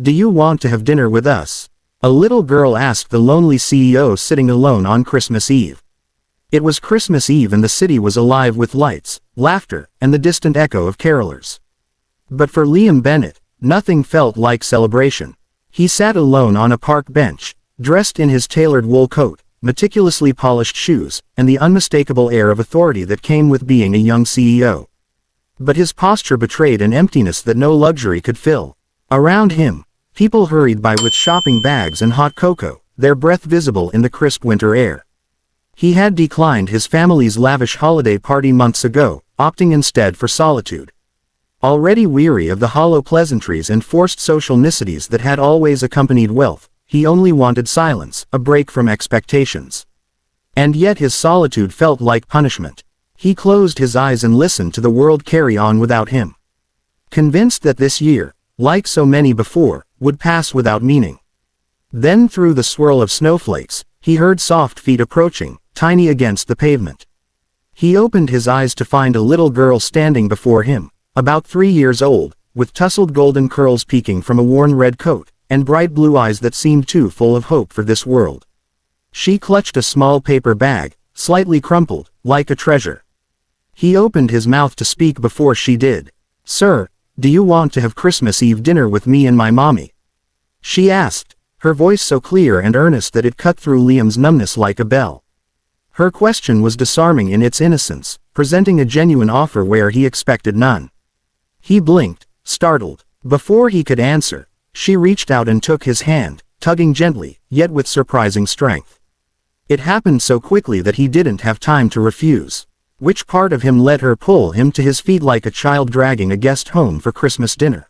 "Do you want to have dinner with us?" a little girl asked the lonely CEO sitting alone on Christmas Eve. It was Christmas Eve and the city was alive with lights, laughter, and the distant echo of carolers. But for Liam Bennett, nothing felt like celebration. He sat alone on a park bench, dressed in his tailored wool coat, meticulously polished shoes, and the unmistakable air of authority that came with being a young CEO. But his posture betrayed an emptiness that no luxury could fill. Around him, people hurried by with shopping bags and hot cocoa, their breath visible in the crisp winter air. He had declined his family's lavish holiday party months ago, opting instead for solitude. Already weary of the hollow pleasantries and forced social niceties that had always accompanied wealth, he only wanted silence, a break from expectations. And yet his solitude felt like punishment. He closed his eyes and listened to the world carry on without him. Convinced that this year, like so many before, would pass without meaning. Then through the swirl of snowflakes, he heard soft feet approaching, tiny against the pavement. He opened his eyes to find a little girl standing before him, about 3 years old, with tousled golden curls peeking from a worn red coat, and bright blue eyes that seemed too full of hope for this world. She clutched a small paper bag, slightly crumpled, like a treasure. He opened his mouth to speak before she did. "Sir, do you want to have Christmas Eve dinner with me and my mommy?" she asked, her voice so clear and earnest that it cut through Liam's numbness like a bell. Her question was disarming in its innocence, presenting a genuine offer where he expected none. He blinked, startled. Before he could answer, she reached out and took his hand, tugging gently, yet with surprising strength. It happened so quickly that he didn't have time to refuse. Which part of him let her pull him to his feet like a child dragging a guest home for Christmas dinner?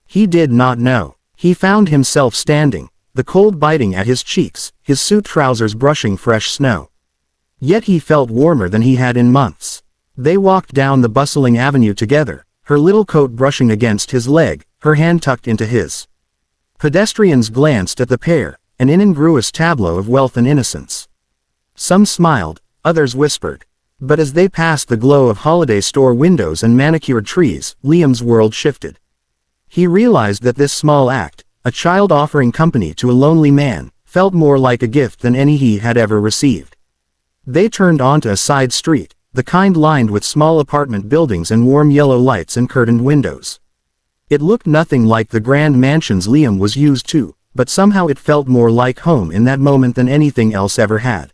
He did not know. He found himself standing, the cold biting at his cheeks, his suit trousers brushing fresh snow. Yet he felt warmer than he had in months. They walked down the bustling avenue together, her little coat brushing against his leg, her hand tucked into his. Pedestrians glanced at the pair, an incongruous tableau of wealth and innocence. Some smiled, others whispered. But as they passed the glow of holiday store windows and manicured trees, Liam's world shifted. He realized that this small act, a child offering company to a lonely man, felt more like a gift than any he had ever received. They turned onto a side street, the kind lined with small apartment buildings and warm yellow lights and curtained windows. It looked nothing like the grand mansions Liam was used to, but somehow it felt more like home in that moment than anything else ever had.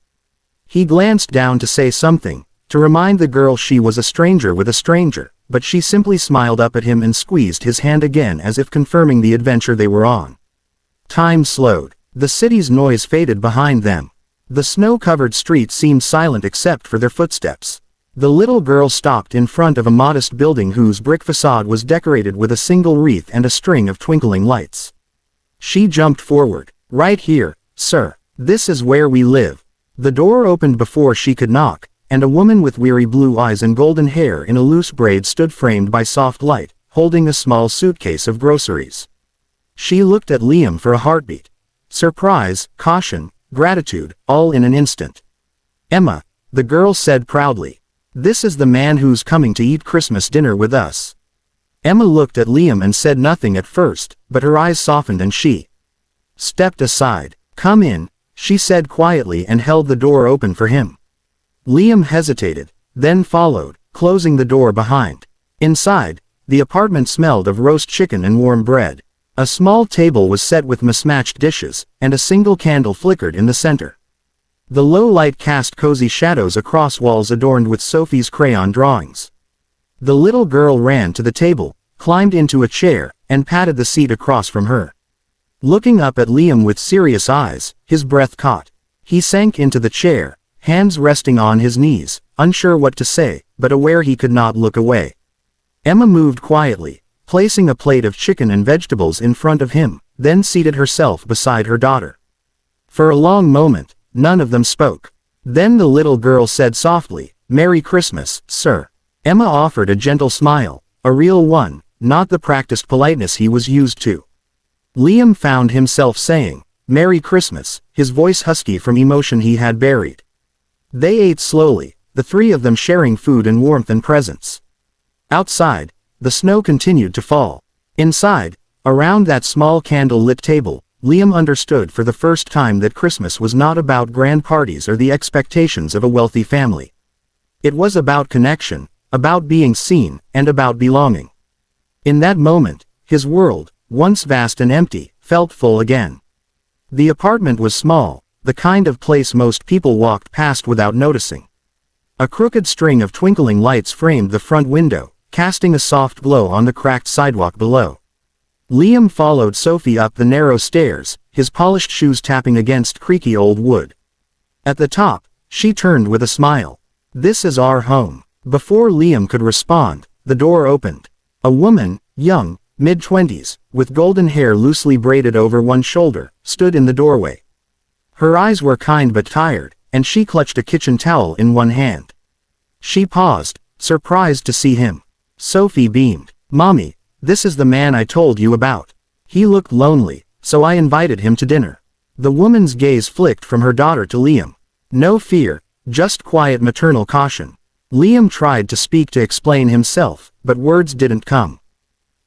He glanced down to say something, to remind the girl she was a stranger with a stranger, but she simply smiled up at him and squeezed his hand again as if confirming the adventure they were on. Time slowed. The city's noise faded behind them. The snow-covered streets seemed silent except for their footsteps. The little girl stopped in front of a modest building whose brick facade was decorated with a single wreath and a string of twinkling lights. She jumped forward. "Right here, sir. This is where we live." The door opened before she could knock, and a woman with weary blue eyes and golden hair in a loose braid stood framed by soft light, holding a small suitcase of groceries. She looked at Liam for a heartbeat. Surprise, caution, gratitude, all in an instant. "Emma," the girl said proudly. "This is the man who's coming to eat Christmas dinner with us." Emma looked at Liam and said nothing at first, but her eyes softened and she stepped aside. "Come in," she said quietly and held the door open for him. Liam hesitated, then followed, closing the door behind. Inside, the apartment smelled of roast chicken and warm bread. A small table was set with mismatched dishes, and a single candle flickered in the center. The low light cast cozy shadows across walls adorned with Sophie's crayon drawings. The little girl ran to the table, climbed into a chair, and patted the seat across from her. Looking up at Liam with serious eyes, his breath caught. He sank into the chair, hands resting on his knees, unsure what to say, but aware he could not look away. Emma moved quietly, placing a plate of chicken and vegetables in front of him, then seated herself beside her daughter. For a long moment, none of them spoke. Then the little girl said softly, "Merry Christmas, sir." Emma offered a gentle smile, a real one, not the practiced politeness he was used to. Liam found himself saying, "Merry Christmas," his voice husky from emotion he had buried. They ate slowly, the three of them sharing food and warmth and presents. Outside, the snow continued to fall. Inside, Around that small candle-lit table, Liam understood for the first time that Christmas was not about grand parties or the expectations of a wealthy family. It was about connection, about being seen, and about belonging. In that moment, his world, once vast and empty, felt full again. The apartment was small, the kind of place most people walked past without noticing. A crooked string of twinkling lights framed the front window, casting a soft glow on the cracked sidewalk below. Liam followed Sophie up the narrow stairs, his polished shoes tapping against creaky old wood. At the top, she turned with a smile. "This is our home." Before Liam could respond, the door opened. A woman, young, mid-twenties, with golden hair loosely braided over one shoulder, stood in the doorway. Her eyes were kind but tired, and she clutched a kitchen towel in one hand. She paused, surprised to see him. Sophie beamed. "Mommy, this is the man I told you about. He looked lonely, so I invited him to dinner." The woman's gaze flicked from her daughter to Liam. No fear, just quiet maternal caution. Liam tried to speak to explain himself, but words didn't come.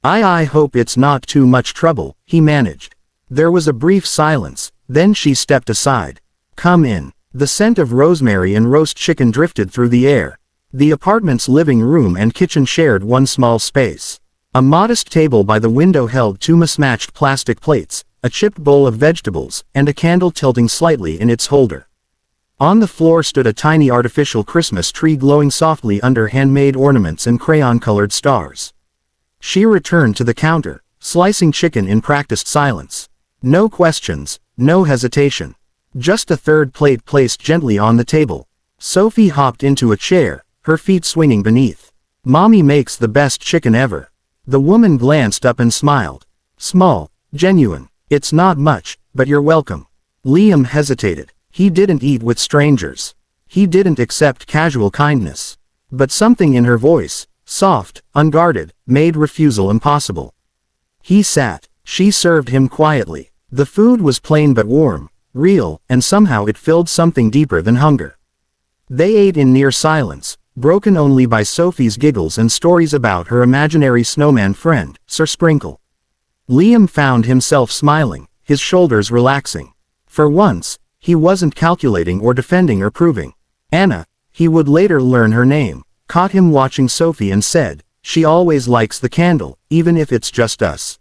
I hope it's not too much trouble," he managed. There was a brief silence, then she stepped aside. "Come in." The scent of rosemary and roast chicken drifted through the air. The apartment's living room and kitchen shared one small space. A modest table by the window held two mismatched plastic plates, a chipped bowl of vegetables, and a candle tilting slightly in its holder. On the floor stood a tiny artificial Christmas tree glowing softly under handmade ornaments and crayon-colored stars. She returned to the counter, slicing chicken in practiced silence. No questions, no hesitation. Just a third plate placed gently on the table. Sophie hopped into a chair, her feet swinging beneath. "Mommy makes the best chicken ever." The woman glanced up and smiled. Small, genuine. "It's not much, but you're welcome." Liam hesitated. He didn't eat with strangers. He didn't accept casual kindness. But something in her voice, soft, unguarded, made refusal impossible. He sat. She served him quietly. The food was plain but warm, real, and somehow it filled something deeper than hunger. They ate in near silence, broken only by Sophie's giggles and stories about her imaginary snowman friend, Sir Sprinkle. Liam found himself smiling, his shoulders relaxing. For once, he wasn't calculating or defending or proving. Anna, he would later learn her name, caught him watching Sophie and said, "She always likes the candle, even if it's just us.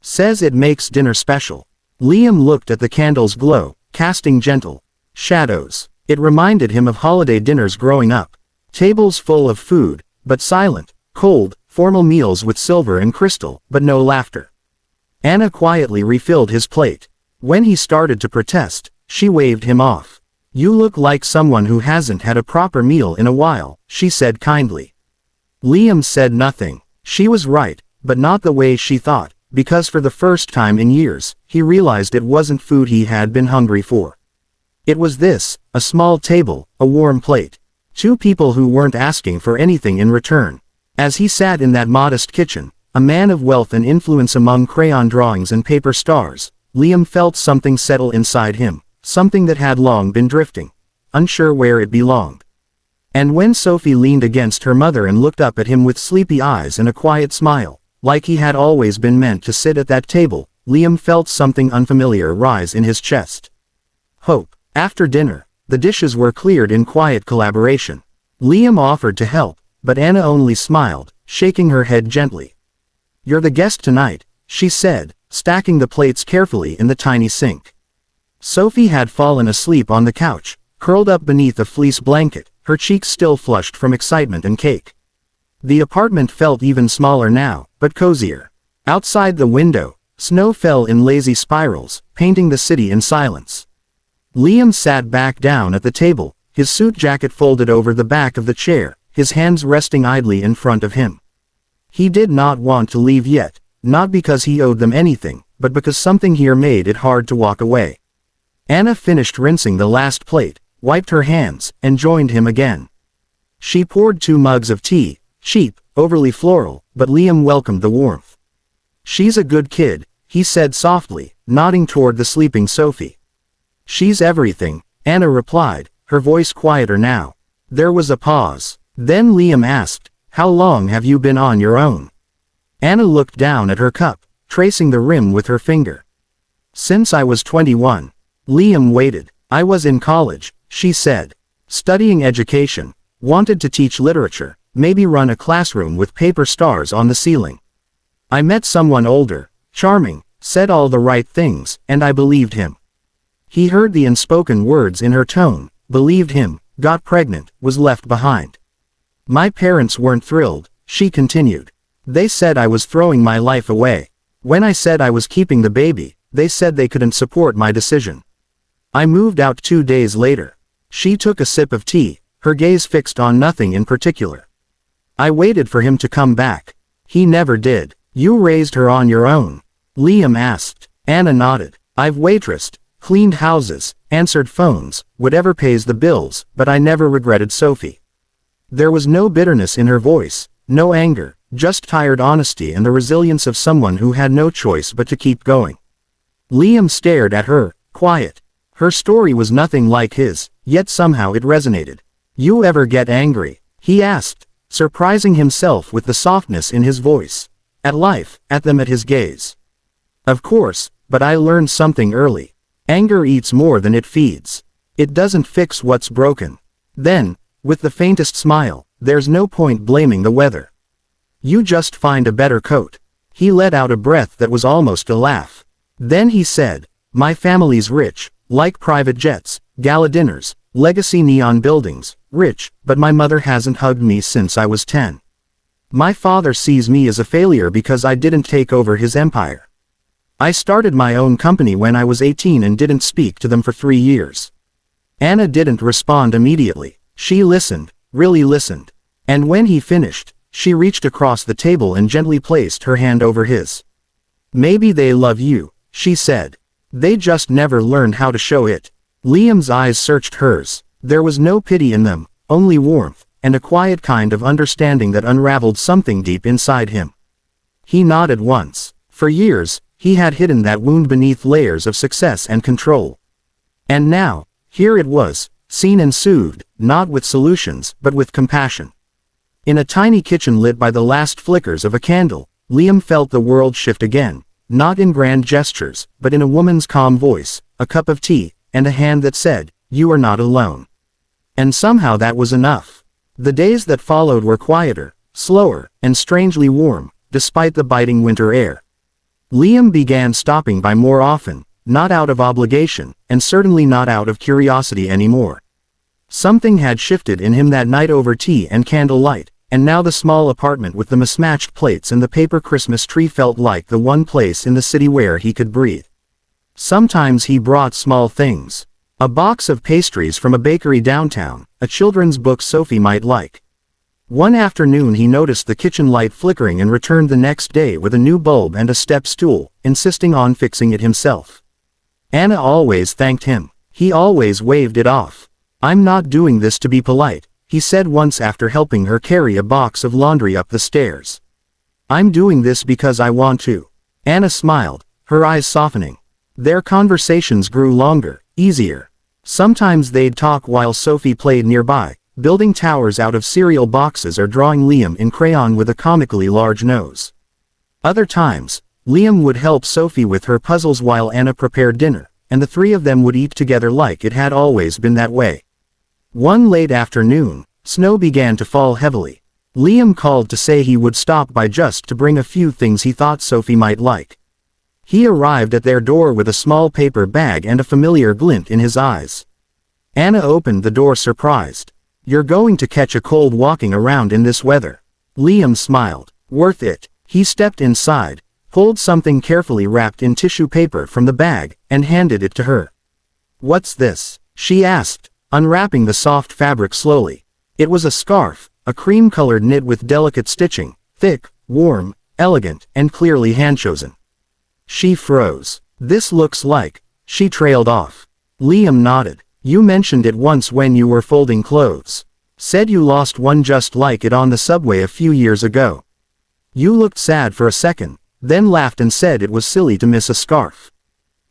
Says it makes dinner special." Liam looked at the candle's glow, casting gentle shadows. It reminded him of holiday dinners growing up. Tables full of food, but silent, cold, formal meals with silver and crystal, but no laughter. Anna quietly refilled his plate. When he started to protest, she waved him off. "You look like someone who hasn't had a proper meal in a while," she said kindly. Liam said nothing. She was right, but not the way she thought, because for the first time in years, he realized it wasn't food he had been hungry for. It was this, a small table, a warm plate. Two people who weren't asking for anything in return. As he sat in that modest kitchen, a man of wealth and influence among crayon drawings and paper stars, Liam felt something settle inside him, something that had long been drifting, unsure where it belonged. And when Sophie leaned against her mother and looked up at him with sleepy eyes and a quiet smile, like he had always been meant to sit at that table, Liam felt something unfamiliar rise in his chest. Hope. After dinner, the dishes were cleared in quiet collaboration. Liam offered to help, but Anna only smiled, shaking her head gently. "You're the guest tonight," she said, stacking the plates carefully in the tiny sink. Sophie had fallen asleep on the couch, curled up beneath a fleece blanket, her cheeks still flushed from excitement and cake. The apartment felt even smaller now, but cozier. Outside the window, snow fell in lazy spirals, painting the city in silence. Liam sat back down at the table, his suit jacket folded over the back of the chair, his hands resting idly in front of him. He did not want to leave yet, not because he owed them anything, but because something here made it hard to walk away. Anna finished rinsing the last plate, wiped her hands, and joined him again. She poured 2 mugs of tea, cheap, overly floral, but Liam welcomed the warmth. "She's a good kid," he said softly, nodding toward the sleeping Sophie. "She's everything," Anna replied, her voice quieter now. There was a pause. Then Liam asked, "How long have you been on your own?" Anna looked down at her cup, tracing the rim with her finger. Since I was 21. Liam waited. I was in college, she said. Studying education. Wanted to teach literature, maybe run a classroom with paper stars on the ceiling. I met someone older, charming, said all the right things, and I believed him. He heard the unspoken words in her tone, believed him, got pregnant, was left behind. My parents weren't thrilled, she continued. They said I was throwing my life away. When I said I was keeping the baby, they said they couldn't support my decision. I moved out 2 days later. She took a sip of tea, her gaze fixed on nothing in particular. I waited for him to come back. He never did. You raised her on your own? Liam asked. Anna nodded. I've waitressed, cleaned houses, answered phones, whatever pays the bills, but I never regretted Sophie. There was no bitterness in her voice, no anger, just tired honesty and the resilience of someone who had no choice but to keep going. Liam stared at her, quiet. Her story was nothing like his, yet somehow it resonated. You ever get angry? He asked, surprising himself with the softness in his voice. At life, at them, at his gaze. Of course, but I learned something early. Anger eats more than it feeds. It doesn't fix what's broken. Then, with the faintest smile, there's no point blaming the weather. You just find a better coat. He let out a breath that was almost a laugh. Then he said, my family's rich, like private jets, gala dinners, legacy neon buildings, rich, but my mother hasn't hugged me since I was 10. My father sees me as a failure because I didn't take over his empire. I started my own company when I was 18 and didn't speak to them for 3 years. Anna didn't respond immediately. She listened, really listened. And when he finished, she reached across the table and gently placed her hand over his. Maybe they love you, she said. They just never learned how to show it. Liam's eyes searched hers. There was no pity in them, only warmth, and a quiet kind of understanding that unraveled something deep inside him. He nodded once. For years, he had hidden that wound beneath layers of success and control. And now, here it was, seen and soothed, not with solutions, but with compassion. In a tiny kitchen lit by the last flickers of a candle, Liam felt the world shift again, not in grand gestures, but in a woman's calm voice, a cup of tea, and a hand that said, you are not alone. And somehow that was enough. The days that followed were quieter, slower, and strangely warm, despite the biting winter air. Liam began stopping by more often, not out of obligation, and certainly not out of curiosity anymore. Something had shifted in him that night over tea and candlelight, and now the small apartment with the mismatched plates and the paper Christmas tree felt like the one place in the city where he could breathe. Sometimes he brought small things. A box of pastries from a bakery downtown, a children's book Sophie might like. One afternoon he noticed the kitchen light flickering and returned the next day with a new bulb and a step stool, insisting on fixing it himself. Anna always thanked him. He always waved it off. I'm not doing this to be polite, he said once after helping her carry a box of laundry up the stairs. I'm doing this because I want to. Anna smiled, her eyes softening. Their conversations grew longer, easier. Sometimes they'd talk while Sophie played nearby, building towers out of cereal boxes or drawing Liam in crayon with a comically large nose. Other times, Liam would help Sophie with her puzzles while Anna prepared dinner, and the three of them would eat together like it had always been that way. One late afternoon, snow began to fall heavily. Liam called to say he would stop by just to bring a few things he thought Sophie might like. He arrived at their door with a small paper bag and a familiar glint in his eyes. Anna opened the door surprised. You're going to catch a cold walking around in this weather. Liam smiled. Worth it. He stepped inside, pulled something carefully wrapped in tissue paper from the bag, and handed it to her. What's this? She asked, unwrapping the soft fabric slowly. It was a scarf, a cream-colored knit with delicate stitching, thick, warm, elegant, and clearly hand-chosen. She froze. This looks like... She trailed off. Liam nodded. You mentioned it once when you were folding clothes. Said you lost one just like it on the subway a few years ago. You looked sad for a second, then laughed and said it was silly to miss a scarf.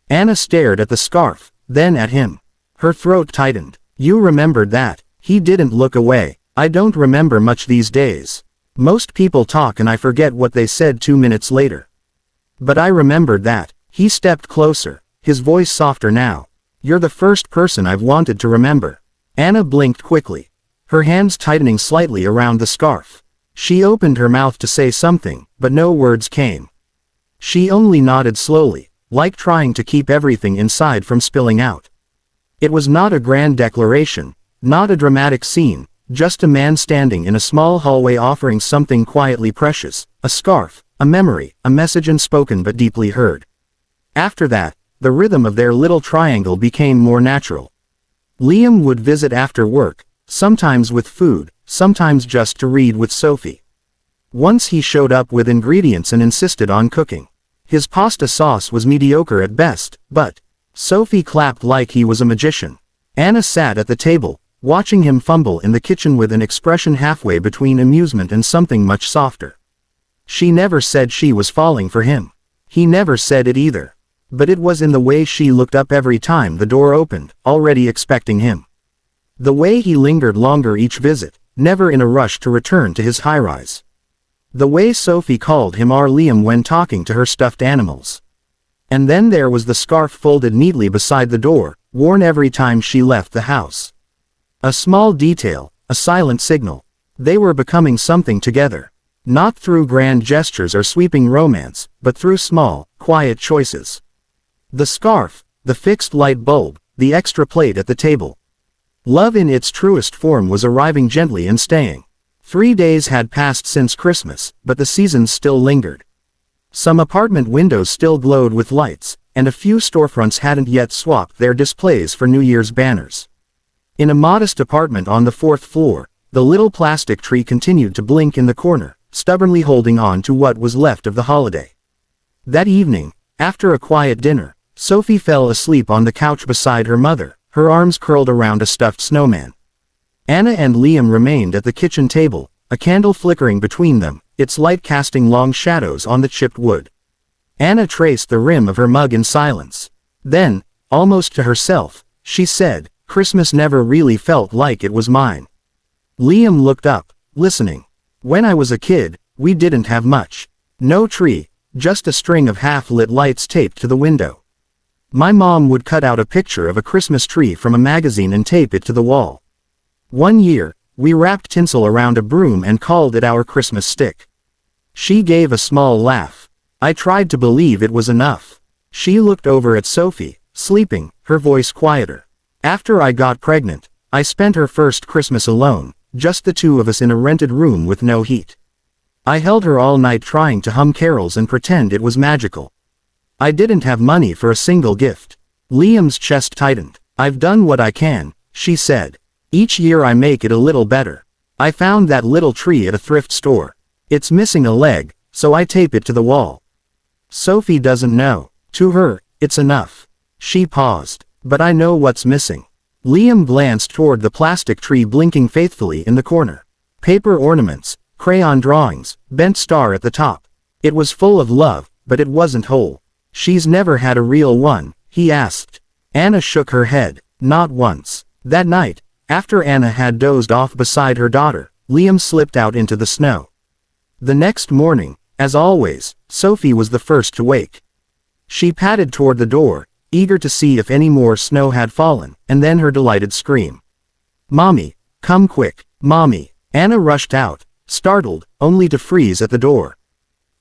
Anna stared at the scarf, then at him. Her throat tightened. You remembered that. He didn't look away. I don't remember much these days. Most people talk and I forget what they said 2 minutes later. But I remembered that. He stepped closer, his voice softer now. You're the first person I've wanted to remember. Anna blinked quickly, her hands tightening slightly around the scarf. She opened her mouth to say something, but no words came. She only nodded slowly, like trying to keep everything inside from spilling out. It was not a grand declaration, not a dramatic scene, just a man standing in a small hallway offering something quietly precious, a scarf, a memory, a message unspoken but deeply heard. After that, the rhythm of their little triangle became more natural. Liam would visit after work, sometimes with food, sometimes just to read with Sophie. Once he showed up with ingredients and insisted on cooking. His pasta sauce was mediocre at best, but Sophie clapped like he was a magician. Anna sat at the table, watching him fumble in the kitchen with an expression halfway between amusement and something much softer. She never said she was falling for him. He never said it either. But it was in the way she looked up every time the door opened, already expecting him. The way he lingered longer each visit, never in a rush to return to his high-rise. The way Sophie called him our Liam when talking to her stuffed animals. And then there was the scarf folded neatly beside the door, worn every time she left the house. A small detail, a silent signal. They were becoming something together. Not through grand gestures or sweeping romance, but through small, quiet choices. The scarf, the fixed light bulb, the extra plate at the table. Love in its truest form was arriving gently and staying. 3 days had passed since Christmas, but the seasons still lingered. Some apartment windows still glowed with lights, and a few storefronts hadn't yet swapped their displays for New Year's banners. In a modest apartment on the 4th floor, the little plastic tree continued to blink in the corner, stubbornly holding on to what was left of the holiday. That evening, after a quiet dinner, Sophie fell asleep on the couch beside her mother, her arms curled around a stuffed snowman. Anna and Liam remained at the kitchen table, a candle flickering between them, its light casting long shadows on the chipped wood. Anna traced the rim of her mug in silence. Then, almost to herself, she said, "Christmas never really felt like it was mine." Liam looked up, listening. "When I was a kid, we didn't have much. No tree, just a string of half-lit lights taped to the window. My mom would cut out a picture of a Christmas tree from a magazine and tape it to the wall. One year, we wrapped tinsel around a broom and called it our Christmas stick." She gave a small laugh. I tried to believe it was enough. She looked over at Sophie, sleeping, her voice quieter. "After I got pregnant, I spent her first Christmas alone, just the two of us in a rented room with no heat. I held her all night trying to hum carols and pretend it was magical. I didn't have money for a single gift." Liam's chest tightened. "I've done what I can," she said. "Each year I make it a little better. I found that little tree at a thrift store. It's missing a leg, so I tape it to the wall. Sophie doesn't know. To her, it's enough." She paused. "But I know what's missing." Liam glanced toward the plastic tree blinking faithfully in the corner. Paper ornaments, crayon drawings, bent star at the top. It was full of love, but it wasn't whole. "She's never had a real one?" he asked. Anna shook her head. "Not once." That night, after Anna had dozed off beside her daughter, Liam slipped out into the snow. The next morning, as always, Sophie was the first to wake. She padded toward the door, eager to see if any more snow had fallen, and then her delighted scream. "Mommy, come quick, Mommy." Anna rushed out, startled, only to freeze at the door.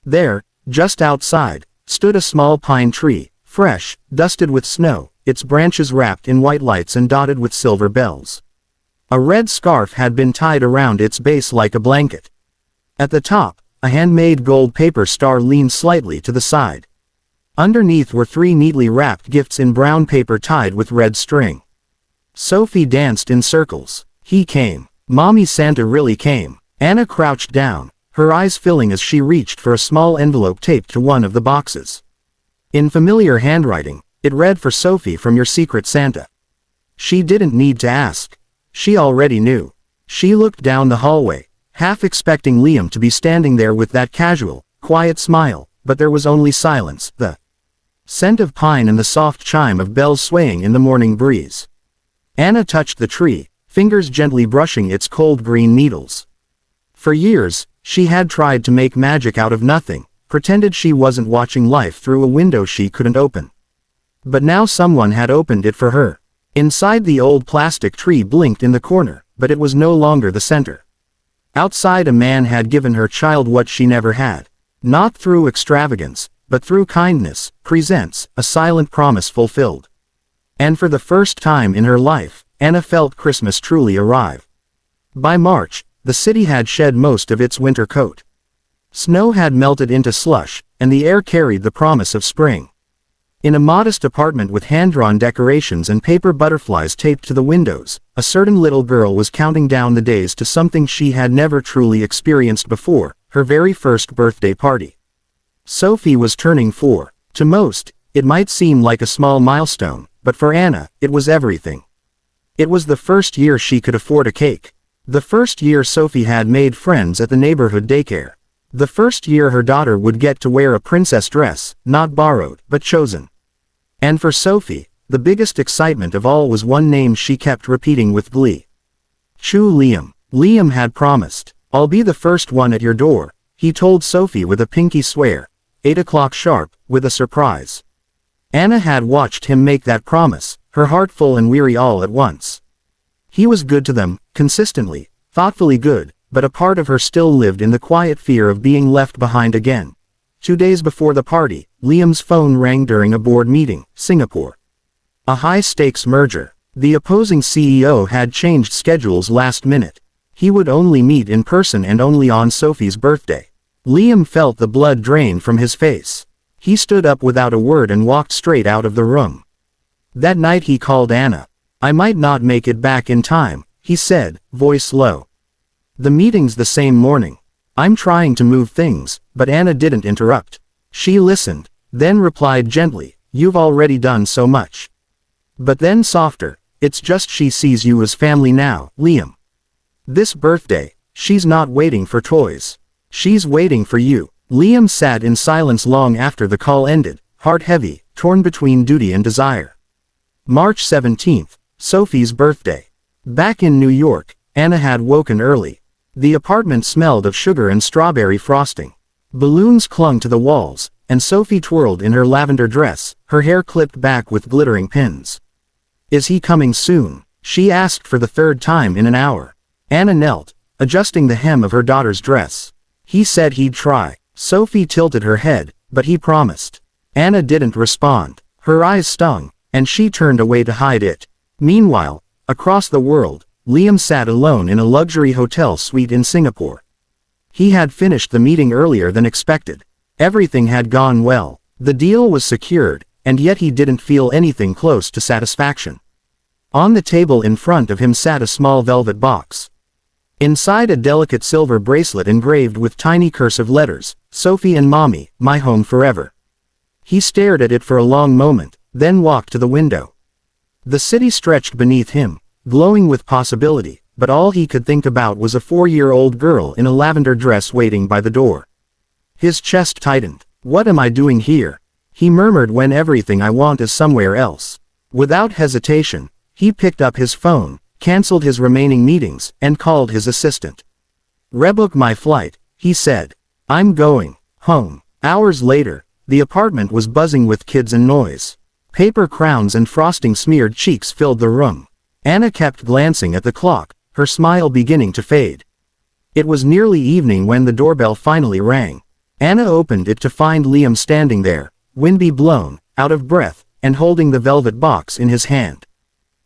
There, just outside, stood a small pine tree, fresh, dusted with snow, its branches wrapped in white lights and dotted with silver bells. A red scarf had been tied around its base like a blanket. At the top, a handmade gold paper star leaned slightly to the side. Underneath were 3 neatly wrapped gifts in brown paper tied with red string. Sophie danced in circles. "He came. Mommy, Santa really came." Anna crouched down, her eyes filling as she reached for a small envelope taped to one of the boxes. In familiar handwriting, it read, "For Sophie from your secret Santa." She didn't need to ask. She already knew. She looked down the hallway, half expecting Liam to be standing there with that casual, quiet smile, but there was only silence, the scent of pine and the soft chime of bells swaying in the morning breeze. Anna touched the tree, fingers gently brushing its cold green needles. For years, she had tried to make magic out of nothing, pretended she wasn't watching life through a window she couldn't open. But now someone had opened it for her. Inside, the old plastic tree blinked in the corner, but it was no longer the center. Outside, a man had given her child what she never had. Not through extravagance, but through kindness, presents, a silent promise fulfilled. And for the first time in her life, Anna felt Christmas truly arrive. By March, the city had shed most of its winter coat. Snow had melted into slush, and the air carried the promise of spring. In a modest apartment with hand-drawn decorations and paper butterflies taped to the windows, a certain little girl was counting down the days to something she had never truly experienced before, her very first birthday party. Sophie was turning 4. To most, it might seem like a small milestone, but for Anna, it was everything. It was the first year she could afford a cake. The first year Sophie had made friends at the neighborhood daycare. The first year her daughter would get to wear a princess dress, not borrowed, but chosen. And for Sophie, the biggest excitement of all was one name she kept repeating with glee. Chu Liam. Liam had promised. "I'll be the first one at your door," he told Sophie with a pinky swear. 8 o'clock sharp, with a surprise. Anna had watched him make that promise, her heart full and weary all at once. He was good to them, consistently, thoughtfully good, but a part of her still lived in the quiet fear of being left behind again. 2 days before the party, Liam's phone rang during a board meeting, Singapore. A high-stakes merger. The opposing CEO had changed schedules last minute. He would only meet in person and only on Sophie's birthday. Liam felt the blood drain from his face. He stood up without a word and walked straight out of the room. That night he called Anna. "I might not make it back in time," he said, voice low. "The meeting's the same morning. I'm trying to move things," but Anna didn't interrupt. She listened, then replied gently, "You've already done so much." But then softer, "It's just she sees you as family now, Liam. This birthday, she's not waiting for toys. She's waiting for you." Liam sat in silence long after the call ended, heart heavy, torn between duty and desire. March 17th, Sophie's birthday. Back in New York, Anna had woken early. The apartment smelled of sugar and strawberry frosting. Balloons clung to the walls, and Sophie twirled in her lavender dress, her hair clipped back with glittering pins. "Is he coming soon?" she asked for the 3rd time in an hour. Anna knelt, adjusting the hem of her daughter's dress. "He said he'd try." Sophie tilted her head, "But he promised." Anna didn't respond. Her eyes stung, and she turned away to hide it. Meanwhile, across the world, Liam sat alone in a luxury hotel suite in Singapore. He had finished the meeting earlier than expected. Everything had gone well. The deal was secured, and yet he didn't feel anything close to satisfaction. On the table in front of him sat a small velvet box. Inside, a delicate silver bracelet engraved with tiny cursive letters, "Sophie and Mommy, my home forever." He stared at it for a long moment, then walked to the window. The city stretched beneath him, glowing with possibility, but all he could think about was a 4-year-old girl in a lavender dress waiting by the door. His chest tightened. "What am I doing here?" he murmured, "when everything I want is somewhere else." Without hesitation, he picked up his phone, canceled his remaining meetings, and called his assistant. "Rebook my flight," he said. "I'm going home." Hours later, the apartment was buzzing with kids and noise. Paper crowns and frosting-smeared cheeks filled the room. Anna kept glancing at the clock, her smile beginning to fade. It was nearly evening when the doorbell finally rang. Anna opened it to find Liam standing there, wind blown, out of breath, and holding the velvet box in his hand.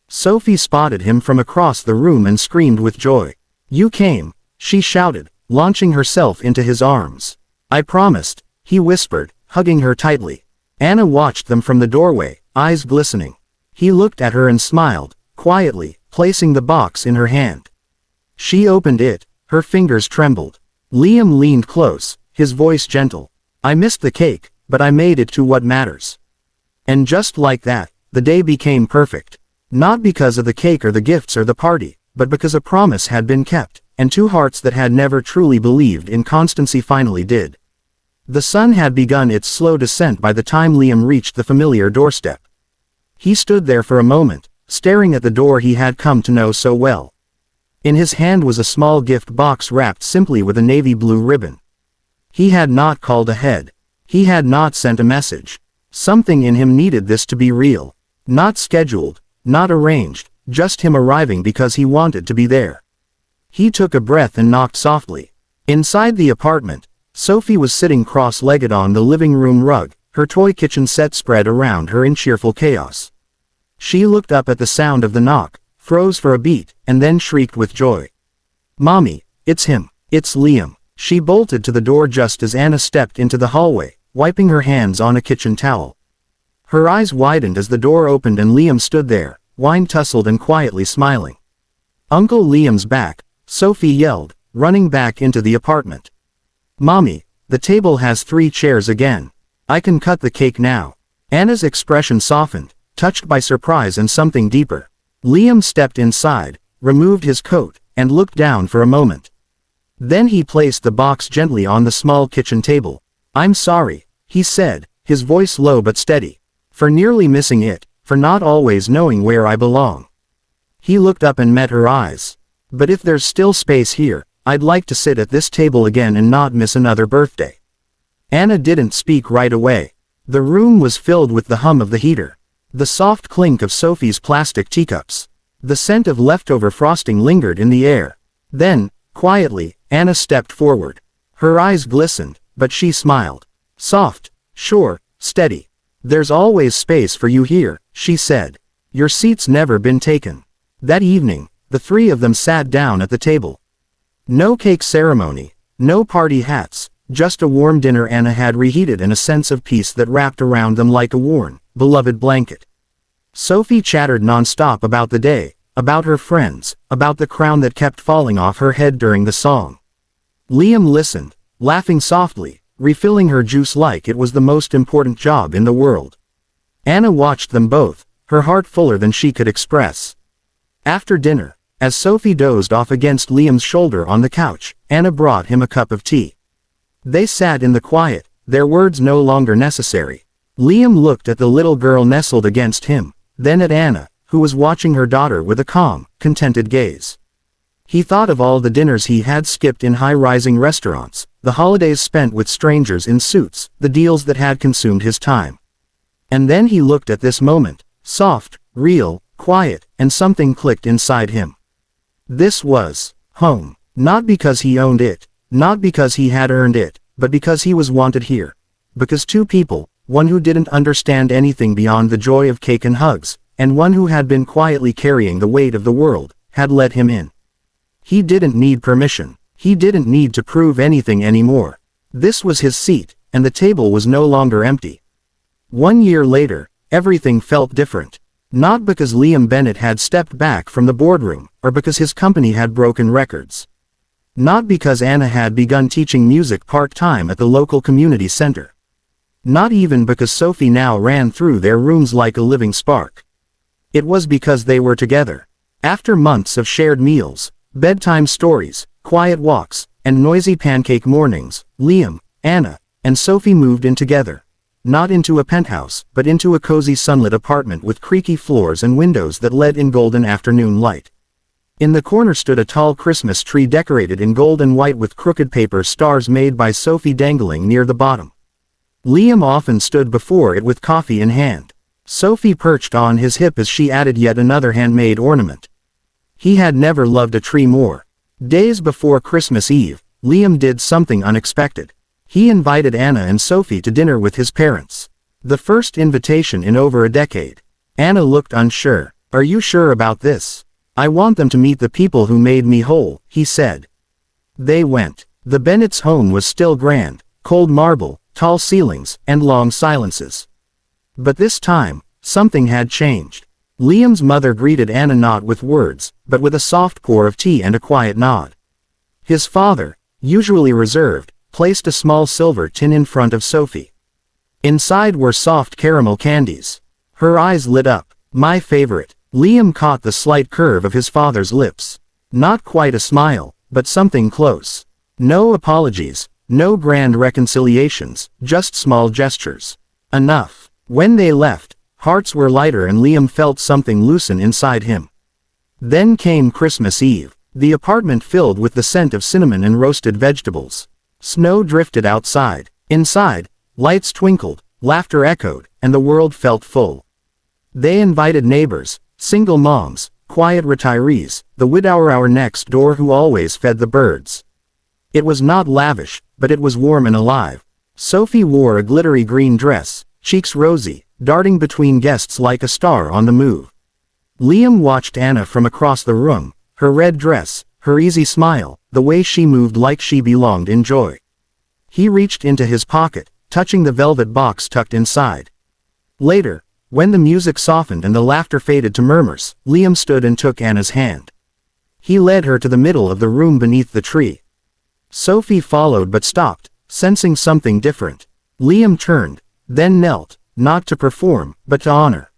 Sophie spotted him from across the room and screamed with joy. "You came," she shouted, launching herself into his arms. "I promised," he whispered, hugging her tightly. Anna watched them from the doorway, eyes glistening. He looked at her and smiled, quietly, placing the box in her hand. She opened it, her fingers trembled. Liam leaned close, his voice gentle. "I missed the cake, but I made it to what matters." And just like that, the day became perfect. Not because of the cake or the gifts or the party, but because a promise had been kept, and two hearts that had never truly believed in constancy finally did. The sun had begun its slow descent by the time Liam reached the familiar doorstep. He stood there for a moment, staring at the door he had come to know so well. In his hand was a small gift box wrapped simply with a navy blue ribbon. He had not called ahead. He had not sent a message. Something in him needed this to be real. Not scheduled, not arranged, just him arriving because he wanted to be there. He took a breath and knocked softly. Inside the apartment, Sophie was sitting cross-legged on the living room rug, her toy kitchen set spread around her in cheerful chaos. She looked up at the sound of the knock, froze for a beat, and then shrieked with joy. "Mommy, it's him. It's Liam." She bolted to the door just as Anna stepped into the hallway, wiping her hands on a kitchen towel. Her eyes widened as the door opened and Liam stood there, wine-tussled and quietly smiling. "Uncle Liam's back," Sophie yelled, running back into the apartment. "Mommy, the table has 3 chairs again. I can cut the cake now." Anna's expression softened, touched by surprise and something deeper. Liam stepped inside, removed his coat, and looked down for a moment. Then he placed the box gently on the small kitchen table. "I'm sorry," he said, his voice low but steady, "for nearly missing it, for not always knowing where I belong." He looked up and met her eyes. "But if there's still space here, I'd like to sit at this table again and not miss another birthday." Anna didn't speak right away. The room was filled with the hum of the heater, the soft clink of Sophie's plastic teacups. The scent of leftover frosting lingered in the air. Then, quietly, Anna stepped forward. Her eyes glistened, but she smiled. "Soft, sure, steady. There's always space for you here," she said. "Your seat's never been taken." That evening, the 3 of them sat down at the table. No cake ceremony, no party hats, just a warm dinner Anna had reheated and a sense of peace that wrapped around them like a worn, beloved blanket. Sophie chattered non-stop about the day, about her friends, about the crown that kept falling off her head during the song. Liam listened, laughing softly, refilling her juice like it was the most important job in the world. Anna watched them both, her heart fuller than she could express. After dinner, as Sophie dozed off against Liam's shoulder on the couch, Anna brought him a cup of tea. They sat in the quiet, their words no longer necessary. Liam looked at the little girl nestled against him, then at Anna, who was watching her daughter with a calm, contented gaze. He thought of all the dinners he had skipped in high-rising restaurants, the holidays spent with strangers in suits, the deals that had consumed his time. And then he looked at this moment, soft, real, quiet, and something clicked inside him. This was home, not because he owned it, not because he had earned it, but because he was wanted here. Because 2 people, one who didn't understand anything beyond the joy of cake and hugs, and one who had been quietly carrying the weight of the world, had let him in. He didn't need permission. He didn't need to prove anything anymore. This was his seat, and the table was no longer empty. 1 year later, everything felt different. Not because Liam Bennett had stepped back from the boardroom, or because his company had broken records. Not because Anna had begun teaching music part-time at the local community center. Not even because Sophie now ran through their rooms like a living spark. It was because they were together. After months of shared meals, bedtime stories, quiet walks, and noisy pancake mornings, Liam, Anna, and Sophie moved in together. Not into a penthouse, but into a cozy sunlit apartment with creaky floors and windows that let in golden afternoon light. In the corner stood a tall Christmas tree decorated in gold and white with crooked paper stars made by Sophie dangling near the bottom. Liam often stood before it with coffee in hand. Sophie perched on his hip as she added yet another handmade ornament. He had never loved a tree more. Days before Christmas Eve, Liam did something unexpected. He invited Anna and Sophie to dinner with his parents. The first invitation in over a decade. Anna looked unsure. "Are you sure about this?" "I want them to meet the people who made me whole," he said. They went. The Bennett's home was still grand, cold marble, tall ceilings, and long silences. But this time, something had changed. Liam's mother greeted Anna not with words, but with a soft pour of tea and a quiet nod. His father, usually reserved, placed a small silver tin in front of Sophie. Inside were soft caramel candies. Her eyes lit up. "My favorite." Liam caught the slight curve of his father's lips. Not quite a smile, but something close. No apologies, no grand reconciliations, just small gestures. Enough. When they left, hearts were lighter and Liam felt something loosen inside him. Then came Christmas Eve. The apartment filled with the scent of cinnamon and roasted vegetables. Snow drifted outside. Inside, lights twinkled, laughter echoed, and the world felt full. They invited neighbors, single moms, quiet retirees, the widower next door who always fed the birds. It was not lavish, but it was warm and alive. Sophie wore a glittery green dress, cheeks rosy, darting between guests like a star on the move. Liam watched Anna from across the room, her red dress, her easy smile, the way she moved like she belonged in joy. He reached into his pocket, touching the velvet box tucked inside. Later, when the music softened and the laughter faded to murmurs, Liam stood and took Anna's hand. He led her to the middle of the room beneath the tree. Sophie followed but stopped, sensing something different. Liam turned, then knelt, not to perform, but to honor.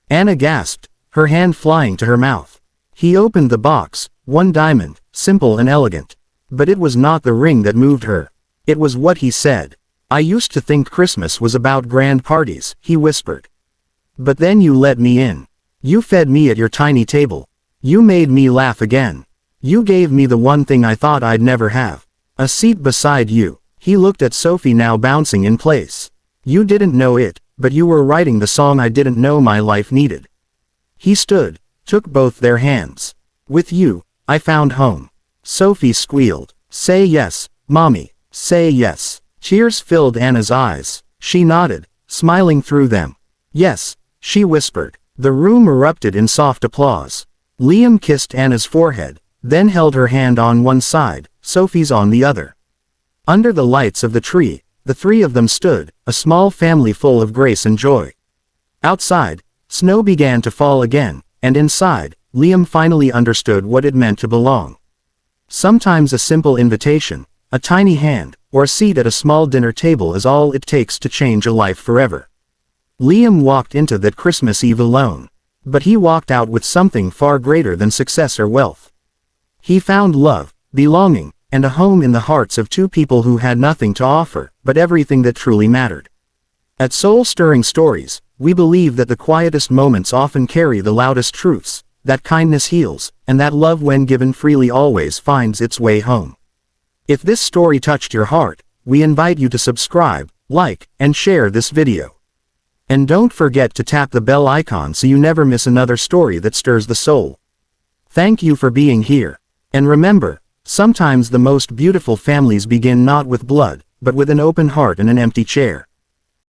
Anna gasped, her hand flying to her mouth. He opened the box, one diamond, simple and elegant. But it was not the ring that moved her. It was what he said. "I used to think Christmas was about grand parties," he whispered. "But then you let me in. You fed me at your tiny table. You made me laugh again. You gave me the one thing I thought I'd never have. A seat beside you." He looked at Sophie now bouncing in place. "You didn't know it, but you were writing the song I didn't know my life needed." He stood, took both their hands. "With you, I found home." Sophie squealed. "Say yes, Mommy, say yes." Tears filled Anna's eyes. She nodded, smiling through them. "Yes," she whispered. The room erupted in soft applause. Liam kissed Anna's forehead, then held her hand on one side, Sophie's on the other. Under the lights of the tree, the three of them stood, a small family full of grace and joy. Outside, snow began to fall again, and inside, Liam finally understood what it meant to belong. Sometimes a simple invitation, a tiny hand, or a seat at a small dinner table is all it takes to change a life forever. Liam walked into that Christmas Eve alone. But he walked out with something far greater than success or wealth. He found love, belonging, and a home in the hearts of two people who had nothing to offer, but everything that truly mattered. At Soul-Stirring Stories, we believe that the quietest moments often carry the loudest truths, that kindness heals, and that love when given freely always finds its way home. If this story touched your heart, we invite you to subscribe, like, and share this video. And don't forget to tap the bell icon so you never miss another story that stirs the soul. Thank you for being here. And remember, sometimes the most beautiful families begin not with blood, but with an open heart and an empty chair.